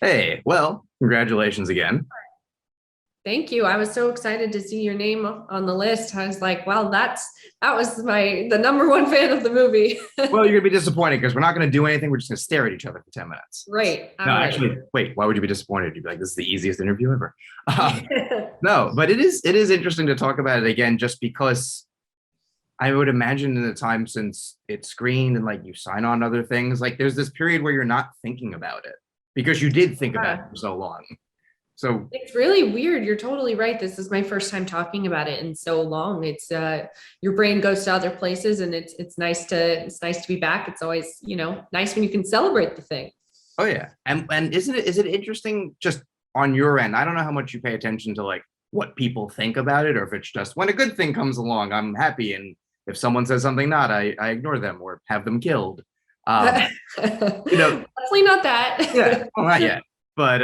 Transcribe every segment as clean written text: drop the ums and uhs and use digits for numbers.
Hey, well, congratulations again. Thank you. I was so excited to see your name on the list. I was like, wow, that was the number one fan of the movie. Well, you're gonna be disappointed because we're not gonna do anything. We're just gonna stare at each other for 10 minutes. Right. No, All right. actually, wait, why would you be disappointed? You'd be like, this is the easiest interview ever. No, but it is interesting to talk about it again, just because I would imagine in the time since it's screened and like you sign on other things, like there's this period where you're not thinking about it because you did think about it Yeah. for so long. So, It's really weird. You're totally right. This is my first time talking about it in so long. It's your brain goes to other places and it's nice to be back. It's always, nice when you can celebrate the thing. oh yeah. And is it interesting just on your end? I don't know how much you pay attention to like what people think about it, or if it's just when a good thing comes along, I'm happy. And if someone says something not, I ignore them or have them killed. Um, you know, Definitely not yeah, that. well, not yet. But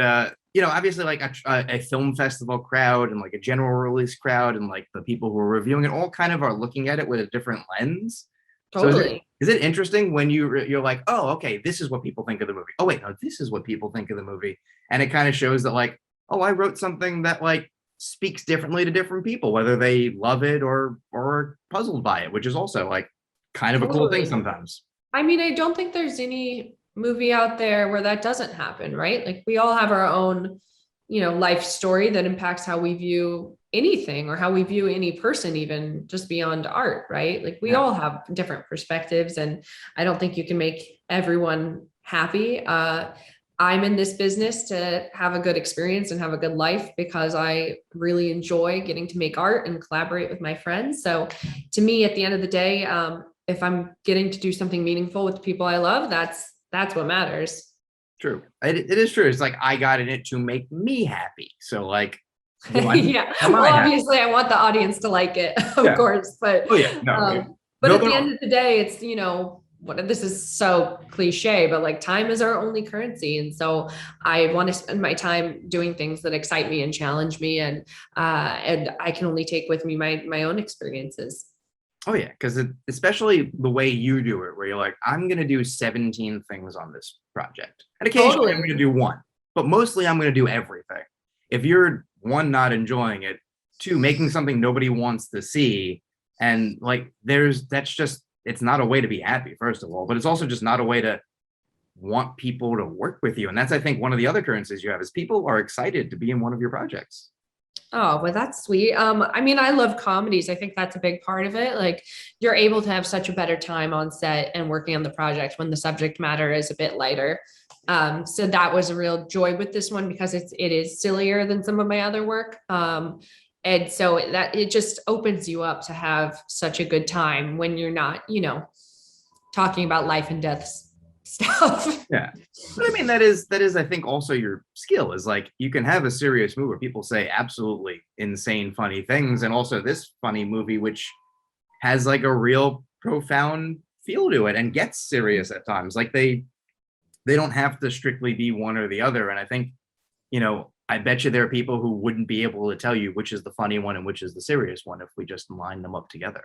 obviously like a film festival crowd and like a general release crowd and like the people who are reviewing it all kind of are looking at it with a different lens. So is it Totally. is it interesting when you're like, oh, okay, this is what people think of the movie. Oh wait, no, this is what people think of the movie, and it kind of shows that like, oh, I wrote something that like speaks differently to different people, whether they love it or puzzled by it, which is also like kind of a cool thing Totally. sometimes. I mean, I don't think there's any movie out there where that doesn't happen, right? Like we all have our own, life story that impacts how we view anything or how we view any person, even just beyond art, right? Like we Yeah. all have different perspectives, and I don't think you can make everyone happy. I'm in this business to have a good experience and have a good life because I really enjoy getting to make art and collaborate with my friends. So, to me, at the end of the day, if I'm getting to do something meaningful with the people I love, that's what matters. True. It is true. It's like I got in it to make me happy. So like one, Yeah. am I Well, happy? obviously, I want the audience to like it, of Yeah. course, but Oh yeah. No. but at Building the on. end of the day, it's what this is so cliche, but like time is our only currency, and so I want to spend my time doing things that excite me and challenge me, and I can only take with me my own experiences. Oh yeah, because especially the way you do it, where you're like, I'm gonna do 17 things on this project, and occasionally I'm Totally. gonna do one, but mostly I'm gonna do everything. If you're one not enjoying it, two making something nobody wants to see, and like there's that's just it's not a way to be happy, first of all, but it's also just not a way to want people to work with you. And that's I think one of the other currencies you have is people are excited to be in one of your projects. Oh, well, that's sweet. I mean, I love comedies. I think that's a big part of it. Like, you're able to have such a better time on set and working on the project when the subject matter is a bit lighter. So that was a real joy with this one because it is sillier than some of my other work. And so that it just opens you up to have such a good time when you're not, talking about life and death stuff. Yeah. But I mean that is I think also your skill is like you can have a serious movie where people say absolutely insane funny things and also this funny movie which has like a real profound feel to it and gets serious at times. Like they don't have to strictly be one or the other. And I think, I bet you there are people who wouldn't be able to tell you which is the funny one and which is the serious one if we just line them up together.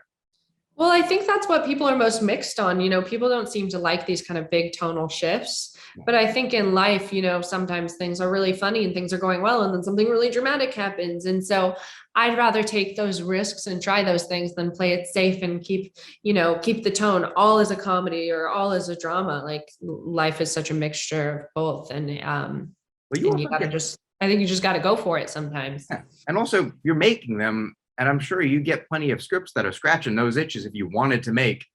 Well, I think that's what people are most mixed on. People don't seem to like these kind of big tonal shifts. But I think in life, sometimes things are really funny and things are going well, and then something really dramatic happens. And so I'd rather take those risks and try those things than play it safe and keep the tone all as a comedy or all as a drama. Like life is such a mixture of both. Well, you And you also gotta get just, I think you just gotta go for it sometimes. yeah. And also you're making them, and I'm sure you get plenty of scripts that are scratching those itches if you wanted to make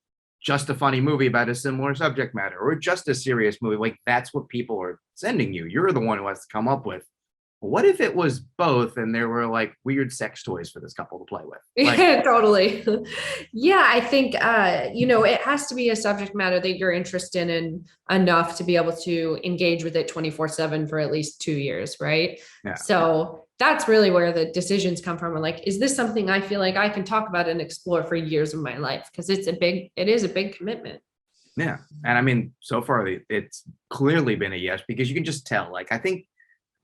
just a funny movie about a similar subject matter or just a serious movie. Like that's what people are sending you. You're the one who has to come up with. What if it was both and there were like weird sex toys for this couple to play with? Like, Yeah, totally. Yeah, I think it has to be a subject matter that you're interested in enough to be able to engage with it 24/7 for at least 2 years, right? yeah, So that's really where the decisions come from. Like, is this something I feel like I can talk about and explore for years of my life? Because it is a big commitment. yeah. And I mean, so far it's clearly been a yes because you can just tell. Like, I think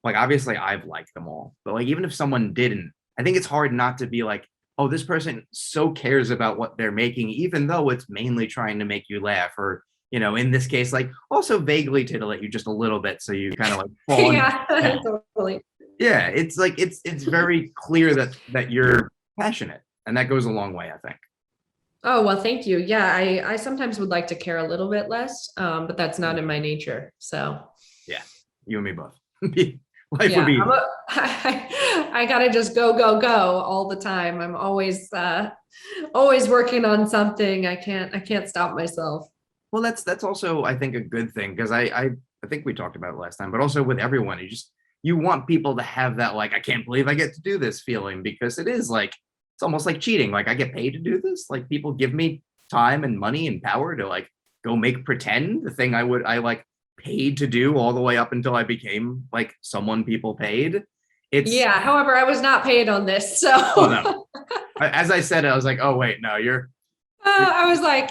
like obviously I've liked them all, but like even if someone didn't, I think it's hard not to be like, oh, this person so cares about what they're making, even though it's mainly trying to make you laugh, or you know, in this case, like also vaguely titillate you just a little bit, so you kind of like fall into Yeah, that. totally. Yeah, it's like it's very clear that you're passionate, and that goes a long way, I think. Oh, well, thank you. Yeah, I sometimes would like to care a little bit less, but that's not in my nature. So Yeah, you and me both. Life would yeah, be easy. I gotta just go, go, go all the time. I'm always working on something. I can't stop myself. Well, that's also I think a good thing because I think we talked about it last time, but also with everyone, you want people to have that like I can't believe I get to do this feeling because it is like it's almost like cheating. Like I get paid to do this. Like people give me time and money and power to like go make pretend the thing I like paid to do all the way up until I became like someone people paid. It's Yeah, however, I was not paid on this, so oh no. As I said, I was like, oh wait, no, you're I was like,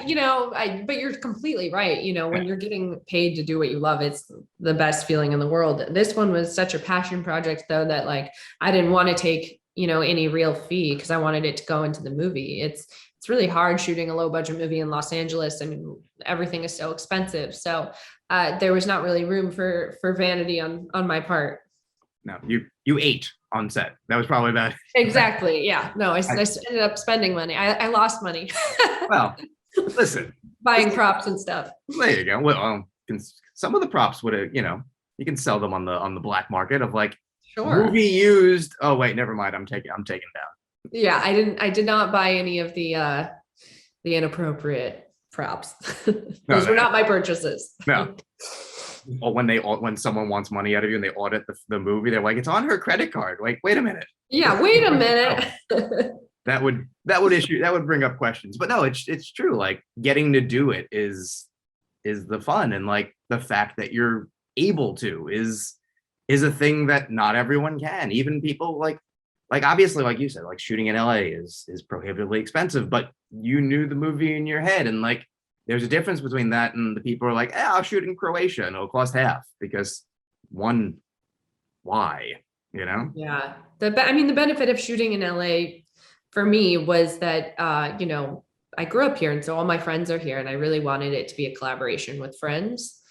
but you're completely right. yeah, When you're getting paid to do what you love, it's the best feeling in the world. This one was such a passion project, though, that like I didn't want to take, any real fee because I wanted it to go into the movie. It's really hard shooting a low budget movie in Los Angeles. I mean, everything is so expensive. So there was not really room for vanity on my part. no, you ate on set. That was probably bad. Exactly. Yeah. No, I I, ended up spending money. I lost money well, listen, buying props and stuff. there you go. Well, some of the props would have, you can sell them on the black market of like Sure. movie used. Oh wait, never mind. I'm taking down. Yeah, I did not buy any of the inappropriate props. No, Those were not my purchases. no. Or when someone wants money out of you and they audit the movie, they're like, it's on her credit card. Like, wait a minute. Yeah, wait a minute. That would bring up questions. But no, it's true. Like getting to do it is the fun and like the fact that you're able to is a thing that not everyone can. Even people like obviously like you said, like shooting in LA is prohibitively expensive, but you knew the movie in your head and like there's a difference between that and the people are like, I'll shoot in Croatia and it'll cost half because one, why, you know? Yeah. I mean, the benefit of shooting in LA for me was that, I grew up here and so all my friends are here and I really wanted it to be a collaboration with friends.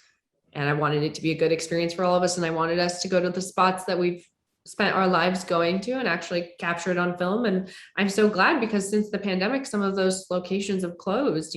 And I wanted it to be a good experience for all of us. And I wanted us to go to the spots that we've spent our lives going to and actually capture it on film. And I'm so glad because since the pandemic, some of those locations have closed.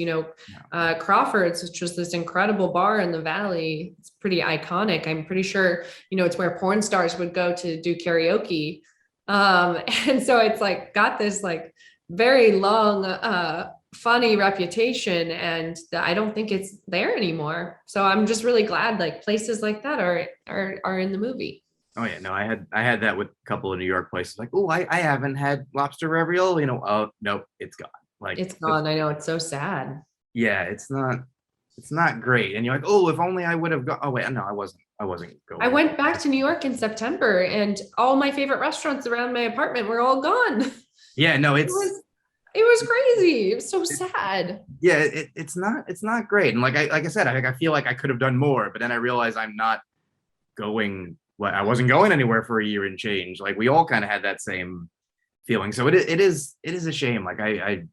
Crawford's, which was this incredible bar in the valley. It's pretty iconic. I'm pretty sure, it's where porn stars would go to do karaoke. And so it's like got this like very long, funny reputation, and I don't think it's there anymore. So I'm just really glad like places like that are in the movie. Oh yeah, no, I had that with a couple of New York places. Like, oh, I haven't had lobster ravioli. Oh nope, it's gone. Like It's gone. I know, it's so sad. yeah, it's not great. And you're like, oh, if only I would have gone. Oh wait, no, I wasn't I going. went back to New York in September and all my favorite restaurants around my apartment were all gone. Yeah, no, It was crazy. It was so sad. yeah, it's not great. And like I said, I feel like I could have done more, but then I realized I'm not going. Well, I wasn't going anywhere for a year and change. Like we all kind of had that same feeling. So it is a shame. Like I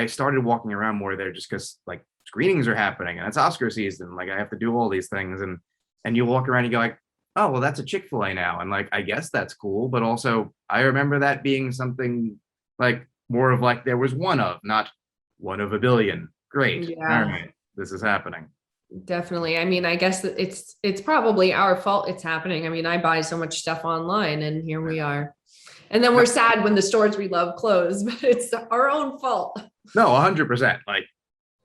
started walking around more there just because like screenings are happening and it's Oscar season. Like I have to do all these things and you walk around and you go like, oh well, that's a Chick-fil-A now. And like I guess that's cool, but also I remember that being something like more of like there was one of, not one of a billion. Great. All Yeah, right. This is happening. definitely. I mean, I guess that it's probably our fault it's happening. I mean, I buy so much stuff online and here we are. And then we're sad when the stores we love close, but it's our own fault. No, 100%. Like,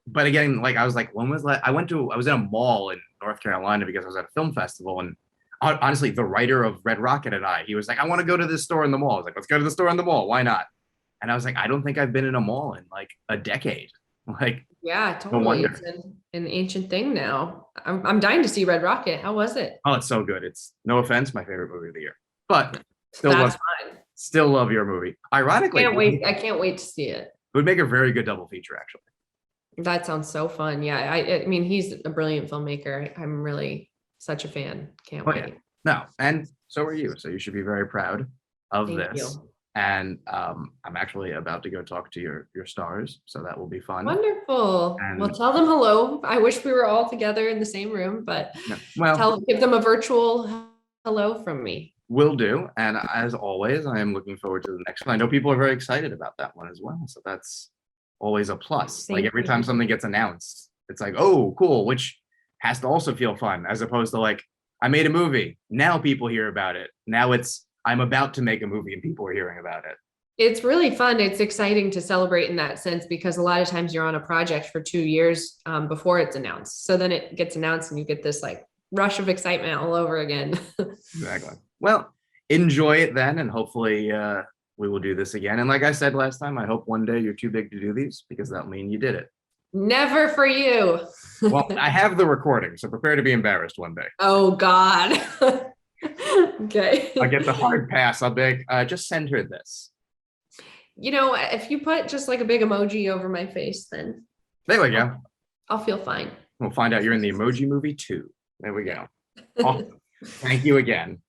but again, like I was like, when was that? I was in a mall in North Carolina because I was at a film festival, and honestly, the writer of Red Rocket and he was like, I want to go to this store in the mall. I was like, let's go to the store in the mall. Why not? And I was like, I don't think I've been in a mall in like a decade. Like, Yeah, no totally. wonder. It's an ancient thing now. I'm dying to see Red Rocket. How was it? Oh, it's so good. It's no offense, my favorite movie of the year, but still That's love, fine. still love your movie. Ironically, Can't wait. I can't wait to see it. it would make a very good double feature, actually. That sounds so fun. Yeah, I mean, he's a brilliant filmmaker. I'm really such a fan. Can't Oh yeah, wait. no, and so are you. So you should be very proud of Thank this. you. And I'm actually about to go talk to your stars, so that will be fun. Wonderful. Well, And tell them hello. I wish we were all together in the same room, but yeah, well, give them a virtual hello from me. will do. And as always, I am looking forward to the next one. I know people are very excited about that one as well, so that's always a plus. Like Thank every you. time something gets announced, it's like, oh, cool, which has to also feel fun, as opposed to like, I made a movie. Now people hear about it. Now it's I'm about to make a movie and people are hearing about it. It's really fun. It's exciting to celebrate in that sense because a lot of times you're on a project for 2 years before it's announced. So then it gets announced and you get this like rush of excitement all over again. Exactly. Well, enjoy it then, and hopefully we will do this again. And like I said last time, I hope one day you're too big to do these because that'll mean you did it. Never for you. Well, I have the recording, so prepare to be embarrassed one day. Oh God. Okay. I get the hard pass. I'll be like, just send her this. You know, if you put just like a big emoji over my face, then There we go. I'll feel fine. We'll find out you're in the Emoji Movie too. There we go. Awesome. Thank you again.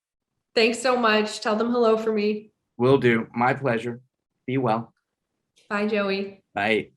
Thanks so much. Tell them hello for me. Will do. My pleasure. Be well. Bye, Joey. Bye.